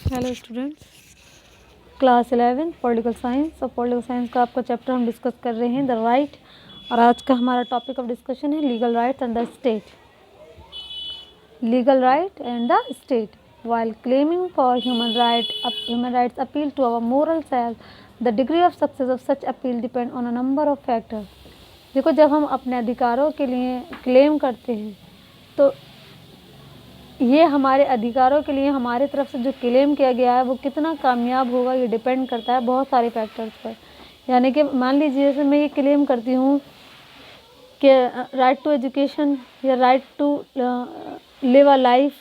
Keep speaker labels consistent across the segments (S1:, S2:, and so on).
S1: Hello students, class 11 political science. और political science का आपका चैप्टर हम डिस्कस कर रहे हैं द राइट। और आज का हमारा टॉपिक ऑफ डिस्कशन है legal rights and the state. Legal right and the state. While claiming for human rights appeal to our moral self, the degree of success of such appeal depend on a number of factors. देखो, जब हम अपने अधिकारों के लिए claim करते हैं तो ये हमारे अधिकारों के लिए हमारे तरफ से जो क्लेम किया गया है वो कितना कामयाब होगा, ये डिपेंड करता है बहुत सारे फैक्टर्स पर। यानी कि मान लीजिए जैसे मैं ये क्लेम करती हूँ कि राइट टू एजुकेशन या right to live a life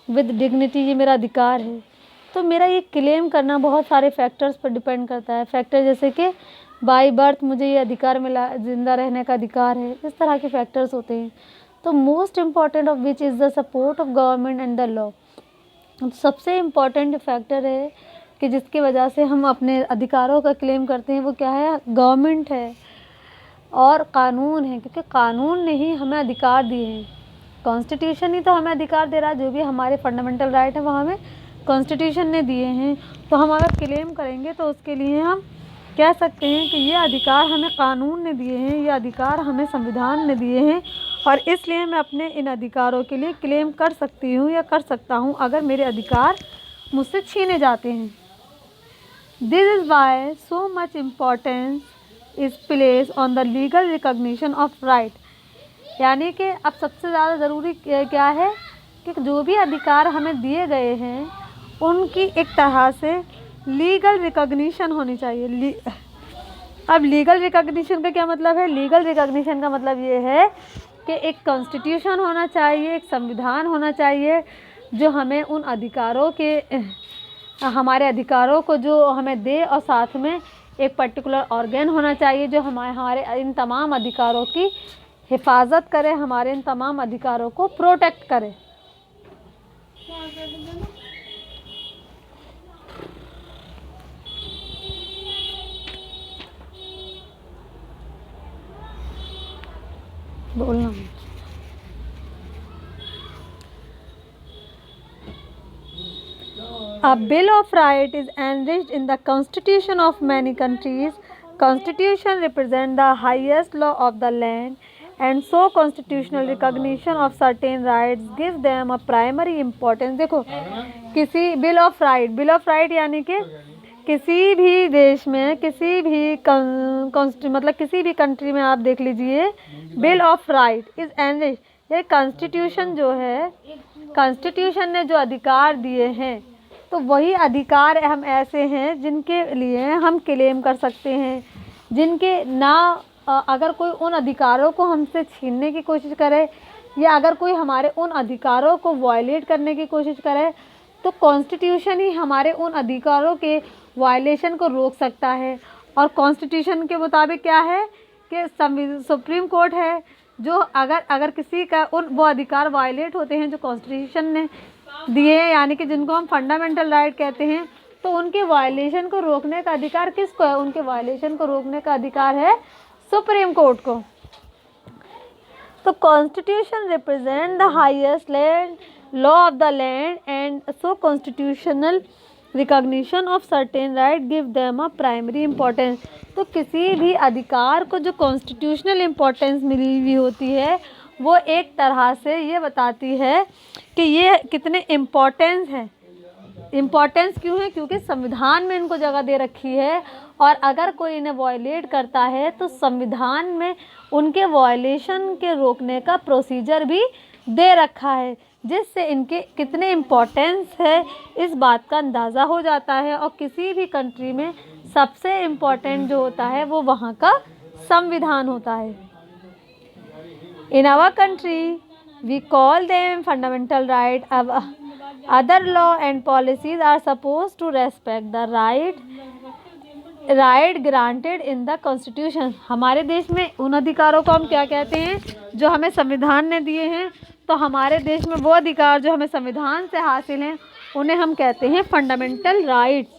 S1: with dignity, ये मेरा अधिकार है, तो मेरा ये क्लेम करना बहुत सारे फैक्टर्स पर डिपेंड करता है। फैक्टर जैसे कि बाय बर्थ मुझे ये अधिकार मिला, जिंदा रहने का अधिकार है, इस तरह के फैक्टर्स होते हैं। तो most important of which is the support of government and the law. सबसे इम्पॉर्टेंट फैक्टर है कि जिसकी वजह से हम अपने अधिकारों का क्लेम करते हैं वो क्या है? गवर्नमेंट है और कानून है, क्योंकि कानून ने ही हमें अधिकार दिए हैं। कॉन्स्टिट्यूशन ही तो हमें अधिकार दे रहा है, जो भी हमारे फंडामेंटल राइट है वो हमें कॉन्स्टिट्यूशन ने दिए हैं। तो हम अगर क्लेम करेंगे तो उसके लिए हम कह सकते हैं कि ये अधिकार हमें कानून ने दिए हैं, ये अधिकार हमें संविधान ने दिए हैं, और इसलिए मैं अपने इन अधिकारों के लिए क्लेम कर सकती हूँ या कर सकता हूँ अगर मेरे अधिकार मुझसे छीने जाते हैं। This is why so much importance is place on the legal recognition of right. यानी कि अब सबसे ज़्यादा ज़रूरी क्या है कि जो भी अधिकार हमें दिए गए हैं उनकी एक तरह से लीगल रिकॉग्निशन होनी चाहिए। अब लीगल रिकॉग्निशन का क्या मतलब है? लीगल रिकॉग्निशन का मतलब ये है कि एक कॉन्स्टिट्यूशन होना चाहिए, एक संविधान होना चाहिए जो हमें उन अधिकारों के, हमारे अधिकारों को जो हमें दे, और साथ में एक पर्टिकुलर ऑर्गन होना चाहिए जो हमारे इन तमाम अधिकारों की हिफाजत करे, हमारे इन तमाम अधिकारों को प्रोटेक्ट करे। बोलना A Bill of Rights is enshrined in the constitution of many countries. Constitution represent the highest law of the land, and so constitutional recognition of certain rights give them a primary importance। देखो, किसी bill of right यानी कि किसी भी देश में, किसी भी मतलब किसी भी कंट्री में आप देख लीजिए, bill of right is enriched. ये कॉन्स्टिट्यूशन जो है, कॉन्स्टिट्यूशन ने जो अधिकार दिए हैं तो वही अधिकार हम ऐसे हैं जिनके लिए हम क्लेम कर सकते हैं, जिनके ना अगर कोई उन अधिकारों को हमसे छीनने की कोशिश करे या अगर कोई हमारे उन अधिकारों को वायलेट करने की कोशिश करे तो कॉन्स्टिट्यूशन ही हमारे उन अधिकारों के वायलेशन को रोक सकता है। और कॉन्स्टिट्यूशन के मुताबिक क्या है कि सुप्रीम कोर्ट है जो अगर किसी का वो अधिकार वायलेट होते हैं जो कॉन्स्टिट्यूशन ने दिए हैं, यानी कि जिनको हम फंडामेंटल राइट कहते हैं, तो उनके वायलेशन को रोकने का अधिकार किसको है? उनके वायलेशन को रोकने का अधिकार है सुप्रीम कोर्ट को। तो constitution represent the highest law of the land, and so constitutional recognition of certain right give them a primary importance. तो किसी भी अधिकार को जो कॉन्स्टिट्यूशनल इम्पोर्टेंस मिली हुई होती है वो एक तरह से ये बताती है कि ये कितने इम्पोर्टेंस हैं। इम्पोर्टेंस क्यों है? क्योंकि संविधान में इनको जगह दे रखी है, और अगर कोई इन्हें वायलेट करता है तो संविधान में उनके वायलेशन के रोकने का प्रोसीजर भी दे रखा है, जिससे इनके कितने इम्पोर्टेंस है इस बात का अंदाज़ा हो जाता है। और किसी भी कंट्री में सबसे इम्पोर्टेंट जो होता है वो वहाँ का संविधान होता है। In our country, we call them fundamental right. Other law and policies are supposed to respect the right granted in the Constitution। हमारे देश में उन अधिकारों को हम क्या कहते हैं जो हमें संविधान ने दिए हैं? तो हमारे देश में वो अधिकार जो हमें संविधान से हासिल हैं उन्हें हम कहते हैं fundamental rights.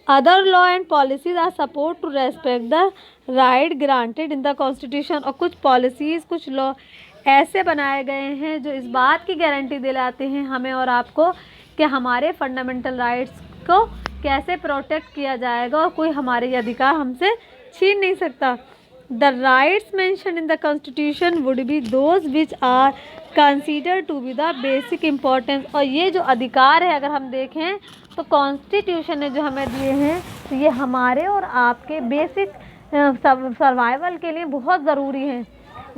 S1: Other law and policies are support to respect the right granted in the constitution. और कुछ पॉलिसीज़, कुछ लॉ ऐसे बनाए गए हैं जो इस बात की गारंटी दिलाते हैं हमें और आपको कि हमारे फंडामेंटल राइट्स को कैसे प्रोटेक्ट किया जाएगा और कोई हमारे अधिकार हमसे छीन नहीं सकता। The rights mention in the constitution would be those which are consider to be the basic importance. और ये जो अधिकार है अगर हम देखें तो कॉन्स्टिट्यूशन ने जो हमें दिए हैं तो ये हमारे और आपके बेसिक सर्वाइवल के लिए बहुत ज़रूरी हैं।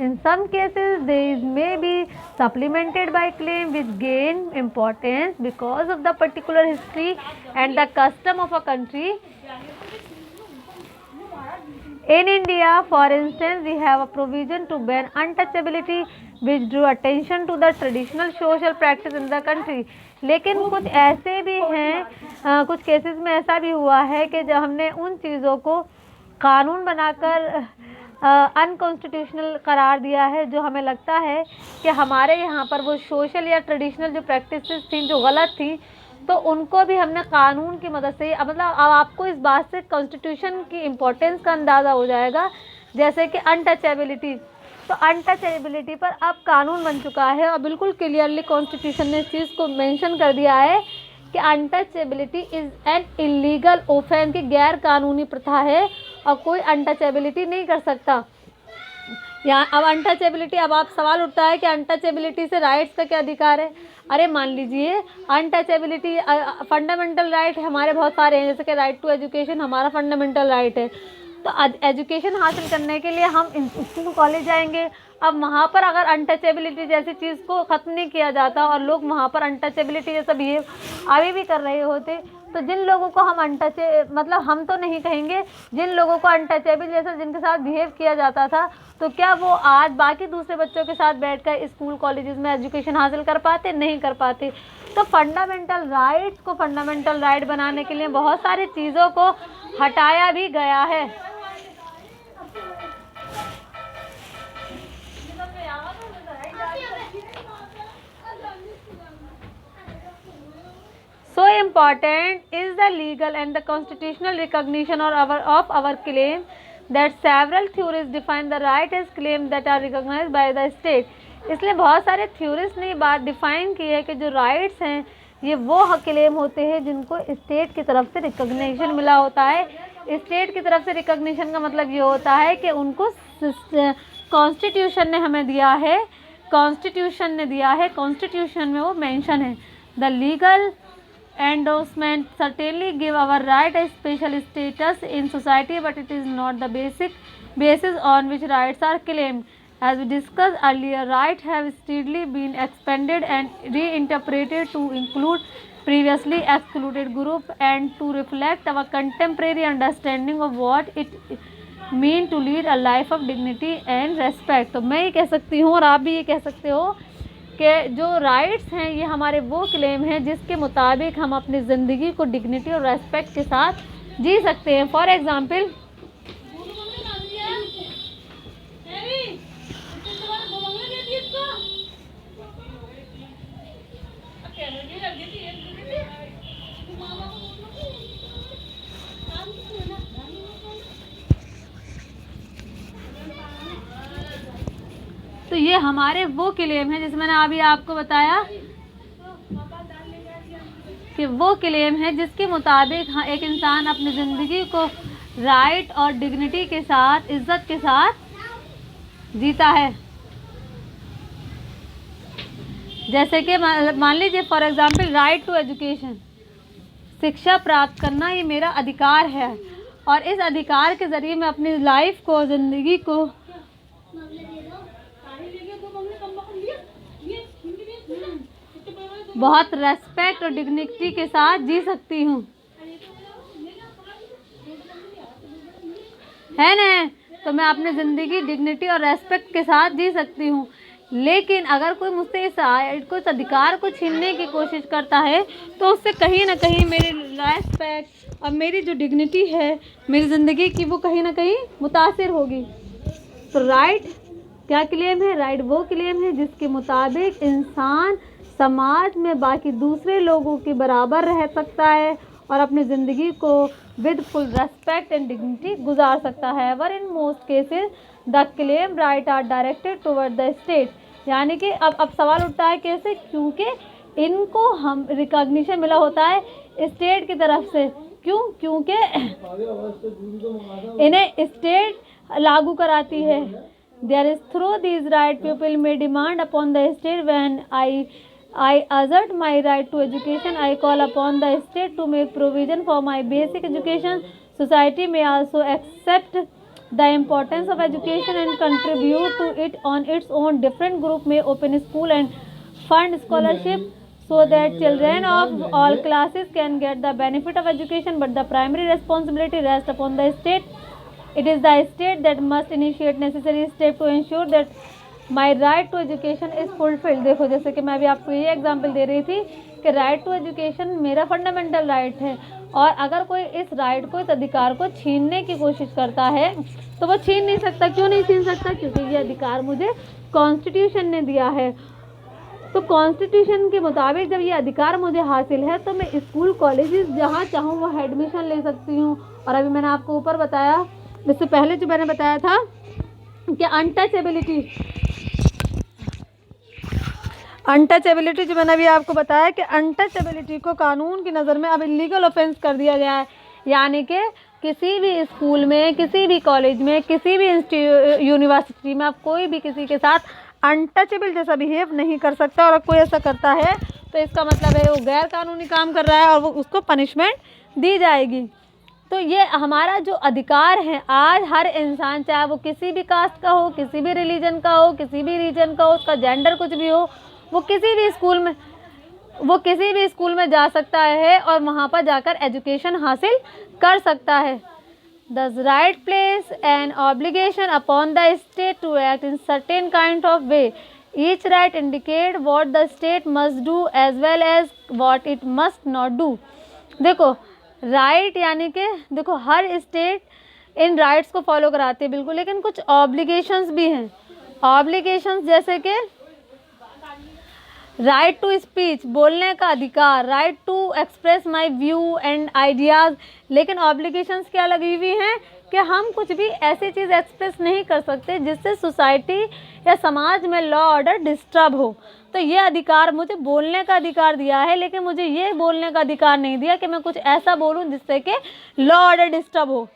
S1: In some cases, these may be supplemented by claim which gain importance because of the particular history and the custom of a country. In India, for instance, we have a provision to ban untouchability which drew attention to the traditional social practice in the country. लेकिन कुछ ऐसे भी हैं, कुछ cases में ऐसा भी हुआ है कि जब हमने उन चीज़ों को कानून बनाकर अनकॉन्स्टिट्यूशनल करार दिया है जो हमें लगता है कि हमारे यहाँ पर वो सोशल या ट्रेडिशनल जो प्रैक्टिसेस थी जो गलत थी, तो उनको भी हमने कानून की मदद से, मतलब अब आपको इस बात से कॉन्स्टिट्यूशन की इम्पोर्टेंस का अंदाज़ा हो जाएगा। जैसे कि अनटचेबिलिटी, तो अनटचेबिलिटी पर अब कानून बन चुका है और बिल्कुल क्लियरली कॉन्स्टिट्यूशन ने इस चीज़ को मेंशन कर दिया है कि untouchability is an illegal offence, की गैर कानूनी प्रथा है और कोई अनटचेबिलिटी नहीं कर सकता। यहाँ अब अनटचेबिलिटी, अब आप सवाल उठता है कि अनटचेबिलिटी से राइट्स का क्या अधिकार है। अरे मान लीजिए अनटचेबिलिटी, फंडामेंटल राइट हमारे बहुत सारे हैं, जैसे कि राइट टू एजुकेशन हमारा फंडामेंटल राइट है। तो एजुकेशन हासिल करने के लिए हम स्कूल कॉलेज जाएंगे। अब वहाँ पर अगर अनटचेबिलिटी जैसी चीज़ को ख़त्म नहीं किया जाता और लोग वहाँ पर अनटचेबिलिटी जैसा बिहेव अभी भी कर रहे होते, तो जिन लोगों को हम मतलब हम तो नहीं कहेंगे, जिन लोगों को अनटचेबल जैसा जिनके साथ बिहेव किया जाता था, तो क्या वो आज बाकी दूसरे बच्चों के साथ बैठकर स्कूल कॉलेजेस में एजुकेशन हासिल कर पाते? नहीं कर पाते। तो फंडामेंटल राइट्स को फंडामेंटल राइट बनाने के लिए बहुत सारी चीज़ों को हटाया भी गया है। So important is the legal and the constitutional recognition of our claim that several theorists define the right as claims that are recognized by the state. इसलिए बहुत सारे थ्योरिस्ट ने बात डिफाइन की है कि जो राइट्स हैं ये वो क्लेम होते हैं जिनको स्टेट की तरफ से रिकॉग्निशन मिला होता है। स्टेट की तरफ से रिकॉग्निशन का मतलब ये होता है कि उनको कॉन्स्टिट्यूशन ने हमें दिया है, कॉन्स्टिट्यूशन ने दिया है, कॉन्स्टिट्यूशन में वो मेंशन है। The legal endorsement certainly give our right a special status in society, but it is not the basis on which rights are claimed. As we discussed earlier, rights have steadily been expanded and reinterpreted to include previously excluded group and to reflect our contemporary understanding of what it mean to lead a life of dignity and respect. तो मैं ये कह सकती हूँ और आप भी ये कह सकते हो कि जो राइट्स हैं ये हमारे वो क्लेम हैं जिसके मुताबिक हम अपनी ज़िंदगी को डिग्निटी और रेस्पेक्ट के साथ जी सकते हैं। फॉर एग्ज़ाम्पल, तो ये हमारे वो क्लेम हैं, जैसे मैंने अभी आपको बताया कि वो क्लेम है जिसके मुताबिक एक इंसान अपनी ज़िंदगी को राइट और डिग्निटी के साथ, इज्जत के साथ जीता है। जैसे कि मान लीजिए for example right to education, शिक्षा प्राप्त करना ये मेरा अधिकार है और इस अधिकार के ज़रिए मैं अपनी लाइफ को, ज़िंदगी को बहुत रेस्पेक्ट और डिग्निटी के साथ जी सकती हूँ, है ना। तो मैं अपनी ज़िंदगी डिग्निटी और रेस्पेक्ट के साथ जी सकती हूँ। लेकिन अगर कोई मुझसे इस अधिकार को छीनने की कोशिश करता है तो उससे कहीं ना कहीं मेरी रेस्पेक्ट और मेरी जो डिग्निटी है मेरी ज़िंदगी की, वो कहीं ना कहीं मुतासिर होगी। तो राइट क्या क्लेम है? राइट वो क्लेम है जिसके मुताबिक इंसान समाज में बाकी दूसरे लोगों के बराबर रह सकता है और अपनी ज़िंदगी को with full respect and dignity गुजार सकता है। Where in most cases the claim right are directed toward the state. यानी कि अब सवाल उठता है कैसे, क्योंकि इनको हम रिकॉग्निशन मिला होता है स्टेट की तरफ से। क्यों? क्योंकि इन्हें स्टेट लागू कराती है। There is through these right people may demand upon the state when I assert my right to education. I call upon the state to make provision for my basic education. Society may also accept the importance of education and contribute to it on its own. Different group may open school and fund scholarship so that children of all classes can get the benefit of education, but the primary responsibility rests upon the state. It is the state that must initiate necessary steps to ensure that my right to education is fulfilled. देखो, जैसे कि मैं अभी आपको ये example दे रही थी कि राइट टू एजुकेशन मेरा फंडामेंटल राइट है, और अगर कोई इस राइट को, इस अधिकार को छीनने की कोशिश करता है तो वो छीन नहीं सकता। क्यों नहीं छीन सकता? क्योंकि ये अधिकार मुझे कॉन्स्टिट्यूशन ने दिया है। तो कॉन्स्टिट्यूशन के मुताबिक जब ये अधिकार मुझे हासिल है तो मैं स्कूल कॉलेजेस जहाँ चाहूँ वहाँ एडमिशन ले सकती हूँ। और अभी मैंने आपको ऊपर बताया, इससे पहले जो मैंने बताया था कि अनटचेबिलिटी जो मैंने अभी आपको बताया कि अनटचेबिलिटी को कानून की नज़र में अब इलीगल ऑफेंस कर दिया गया है। यानी कि किसी भी स्कूल में, किसी भी कॉलेज में, किसी भी यूनिवर्सिटी में आप कोई भी किसी के साथ अनटचेबल जैसा बिहेव नहीं कर सकता, और कोई ऐसा करता है तो इसका मतलब है वो गैर कानूनी काम कर रहा है और वो उसको पनिशमेंट दी जाएगी। तो ये हमारा जो अधिकार है, आज हर इंसान, चाहे वो किसी भी कास्ट का हो, किसी भी रिलीजन का हो, किसी भी रीजन का हो, उसका जेंडर कुछ भी हो, वो किसी भी स्कूल में जा सकता है और वहाँ पर जाकर एजुकेशन हासिल कर सकता है। The right place an obligation upon the state to act in certain kind of way. Each right indicate what the state must do as well as what it must not do. देखो, right यानी कि देखो हर state in rights को follow कराती है बिल्कुल, लेकिन कुछ ऑब्लिगेशंस भी हैं। ऑब्लिगेशंस जैसे कि राइट टू स्पीच, बोलने का अधिकार, right to express my view and ideas. लेकिन ऑब्लिगेशंस क्या लगी हुई हैं कि हम कुछ भी ऐसी चीज़ एक्सप्रेस नहीं कर सकते जिससे सोसाइटी या समाज में लॉ ऑर्डर डिस्टर्ब हो। तो ये अधिकार, मुझे बोलने का अधिकार दिया है, लेकिन मुझे ये बोलने का अधिकार नहीं दिया कि मैं कुछ ऐसा बोलूं जिससे कि लॉ ऑर्डर डिस्टर्ब हो।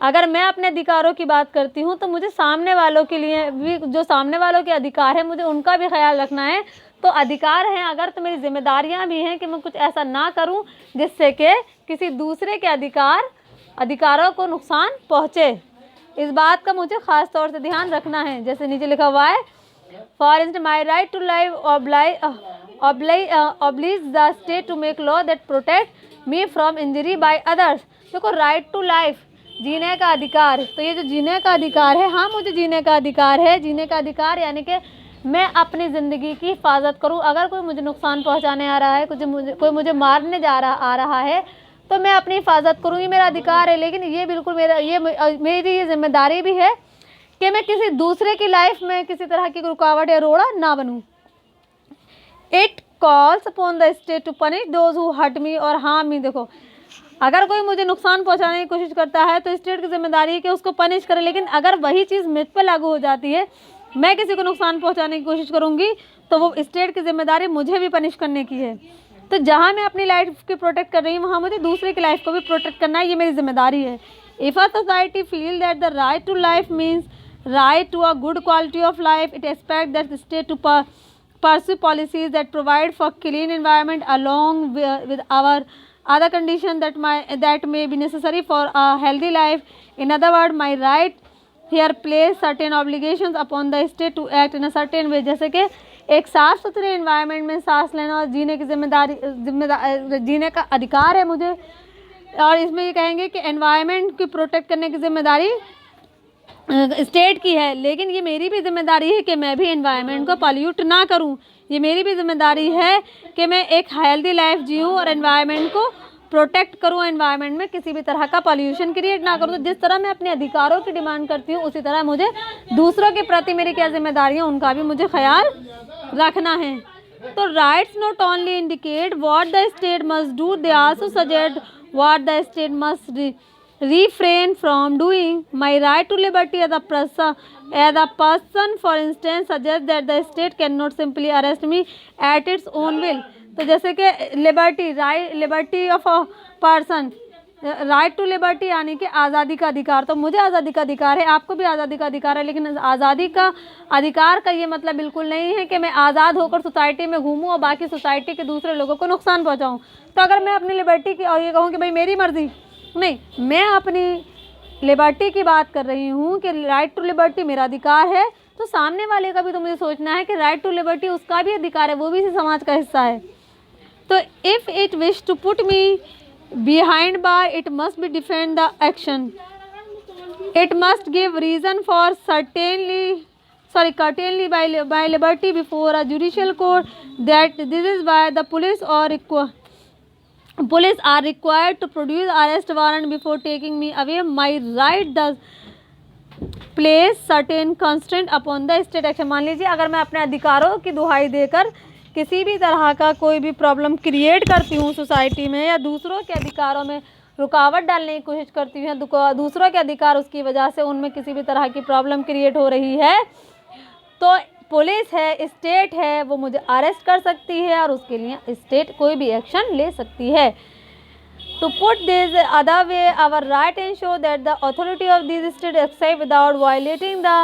S1: अगर मैं अपने अधिकारों की बात करती हूं तो मुझे सामने वालों के लिए भी, जो सामने वालों के अधिकार है, मुझे उनका भी ख्याल रखना है। तो अधिकार हैं अगर, तो मेरी जिम्मेदारियां भी हैं कि मैं कुछ ऐसा ना करूं जिससे कि किसी दूसरे के अधिकारों को नुकसान पहुंचे। इस बात का मुझे ख़ास तौर से ध्यान रखना है। जैसे नीचे लिखा हुआ है, for instance my right to life oblige the state to make law that protect me from injury by others. देखो, राइट टू लाइफ, जीने का अधिकार। तो ये जो जीने का अधिकार है, हाँ मुझे जीने का अधिकार है। जीने का अधिकार यानी कि मैं अपनी ज़िंदगी की हिफाजत करूं। अगर कोई मुझे नुकसान पहुंचाने आ रहा है, कोई मुझे मारने आ रहा है, तो मैं अपनी हिफाजत करूं, ये मेरा अधिकार है। लेकिन ये बिल्कुल मेरी ये जिम्मेदारी भी है कि मैं किसी दूसरे की लाइफ में किसी तरह की रुकावट या रोड़ा ना बनूं। It calls upon the state to punish those who hurt me और हार्म मी। देखो, अगर कोई मुझे नुकसान पहुंचाने की कोशिश करता है तो स्टेट की जिम्मेदारी है कि उसको पनिश करे। लेकिन अगर वही चीज़ मुझ पर लागू हो जाती है, मैं किसी को नुकसान पहुंचाने की कोशिश करूंगी, तो वो स्टेट की जिम्मेदारी मुझे भी पनिश करने की है। तो जहां मैं अपनी लाइफ की प्रोटेक्ट कर रही हूँ, वहां मुझे दूसरे की लाइफ को भी प्रोटेक्ट करना है, ये मेरी जिम्मेदारी है। If a society feel that the right to life means right to a good quality of life, it expects that the state to pursue policies that provide for clean environment along with our other conditions that may be necessary for a healthy life. In other words, my right here place certain obligations upon the state to act in a certain way. जैसे कि एक साफ़ सुथरे environment में सांस लेना और जीने की जीने का अधिकार है मुझे। और इसमें ये कहेंगे कि एनवायरमेंट की प्रोटेक्ट करने की जिम्मेदारी स्टेट की है, लेकिन ये मेरी भी जिम्मेदारी है कि मैं भी एनवायरनमेंट को पॉल्यूट ना करूं। ये मेरी भी जिम्मेदारी है कि मैं एक हेल्दी लाइफ जीऊं और एनवायरनमेंट को प्रोटेक्ट करूं, एनवायरनमेंट में किसी भी तरह का पॉल्यूशन क्रिएट ना करूं। तो जिस तरह मैं अपने अधिकारों की डिमांड करती हूं, उसी तरह मुझे दूसरों के प्रति मेरी क्या जिम्मेदारी है, उनका भी मुझे ख्याल रखना है। तो rights not only indicate what the state must do, they also suggest what the state must refrain from doing. My right to liberty as a person, for instance, suggests that the state cannot simply arrest me at its own will. तो जैसे कि liberty of a person, right to liberty यानी कि आज़ादी का अधिकार, तो मुझे आज़ादी का अधिकार है, आपको भी आज़ादी का अधिकार है, लेकिन आज़ादी का अधिकार का ये मतलब बिल्कुल नहीं है कि मैं आज़ाद होकर सोसाइटी में घूमूं और बाकी सोसाइटी के दूसरे लोगों को नुकसान पहुंचाऊं। तो अगर मैं अपनी लिबर्टी की और ये कहूँ कि भाई मेरी मर्ज़ी, नहीं, मैं अपनी लिबर्टी की बात कर रही हूँ कि राइट टू लिबर्टी मेरा अधिकार है, तो सामने वाले का भी तो मुझे सोचना है कि राइट टू लिबर्टी उसका भी अधिकार है, वो भी इसी समाज का हिस्सा है। तो if it wish to put me behind bar, it must be defend the action. It must give reason for certainly by liberty before a judicial court that this is why the police are required to produce arrest warrant before taking me away. My right does place certain constraint upon the state action. मान लीजिए अगर मैं अपने अधिकारों की दुहाई देकर किसी भी तरह का कोई भी प्रॉब्लम क्रिएट करती हूँ सोसाइटी में, या दूसरों के अधिकारों में रुकावट डालने की कोशिश करती हूँ, दूसरों के अधिकार उसकी वजह से उनमें किसी भी तरह की प्रॉब्लम क्रिएट हो रही है, तो पुलिस है, स्टेट है, वो मुझे अरेस्ट कर सकती है और उसके लिए स्टेट कोई भी एक्शन ले सकती है। To put this other way, our right ensure that the authority of these states exercise without violating the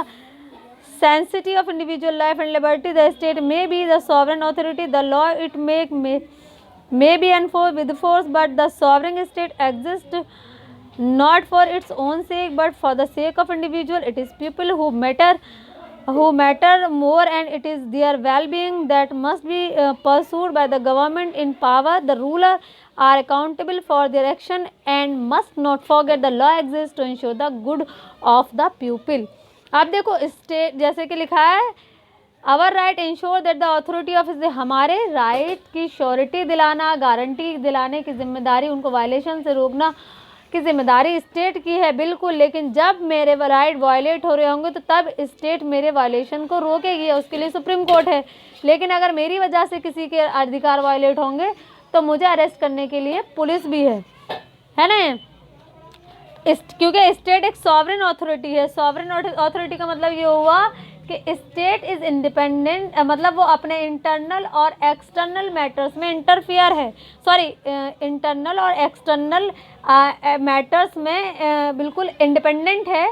S1: sanctity of individual life and liberty. The state may be the sovereign authority. The law it may be enforced with force, but the sovereign state exists not for its own sake, but for the sake of individual. It is people who matter more, and it is their well-being that must be pursued by the government in power. The ruler are accountable for their action and must not forget the law exists to ensure the good of the people. अब देखो state जैसे कि लिखा है, our right ensure that the authority of, हमारे right की surety दिलाना, guarantee दिलाने की जिम्मेदारी, उनको वायलेशन से रोकना की जिम्मेदारी स्टेट की है, बिल्कुल। लेकिन जब मेरे राइट वायलेट हो रहे होंगे तो तब स्टेट मेरे वायलेशन को रोकेगी, उसके लिए सुप्रीम कोर्ट है। लेकिन अगर मेरी वजह से किसी के अधिकार वायलेट होंगे तो मुझे अरेस्ट करने के लिए पुलिस भी है ना, क्योंकि स्टेट एक सॉवरेन अथॉरिटी है। सॉवरेन अथॉरिटी का मतलब ये हुआ कि स्टेट इज़ इंडिपेंडेंट, मतलब वो अपने इंटरनल और एक्सटर्नल मैटर्स में इंटरफियर है, इंटरनल और एक्सटर्नल मैटर्स में बिल्कुल इंडिपेंडेंट है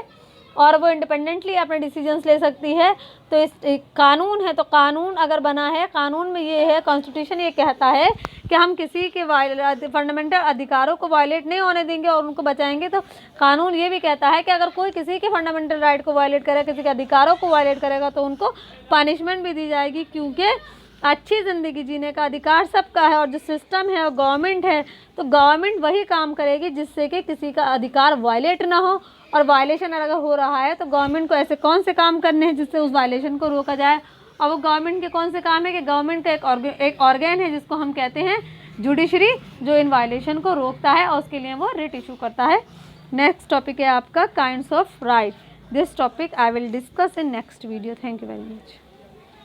S1: और वो इंडिपेंडेंटली अपने डिसीजंस ले सकती है। तो इस कानून है, तो कानून अगर बना है, कानून में ये है, कॉन्स्टिट्यूशन ये कहता है कि हम किसी के फंडामेंटल अधिकारों को वायलेट नहीं होने देंगे और उनको बचाएंगे। तो कानून ये भी कहता है कि अगर कोई किसी के फंडामेंटल राइट को वायलेट करेगा, किसी के अधिकारों को वायलेट करेगा, तो उनको पनिशमेंट भी दी जाएगी, क्योंकि अच्छी ज़िंदगी जीने का अधिकार सबका है। और जो सिस्टम है वो गवर्नमेंट है, तो गवर्नमेंट वही काम करेगी जिससे कि किसी का अधिकार वायलेट ना हो। और वायलेशन अगर हो रहा है तो गवर्नमेंट को ऐसे कौन से काम करने हैं जिससे उस वायलेशन को रोका जाए। और वो गवर्नमेंट के कौन से काम है कि गवर्नमेंट का एक ऑर्गन है जिसको हम कहते हैं जुडिशरी, जो इन वायलेशन को रोकता है और उसके लिए वो रिट इशू करता है। नेक्स्ट टॉपिक है आपका kinds of right. This topic I will discuss in next video. Thank you very much.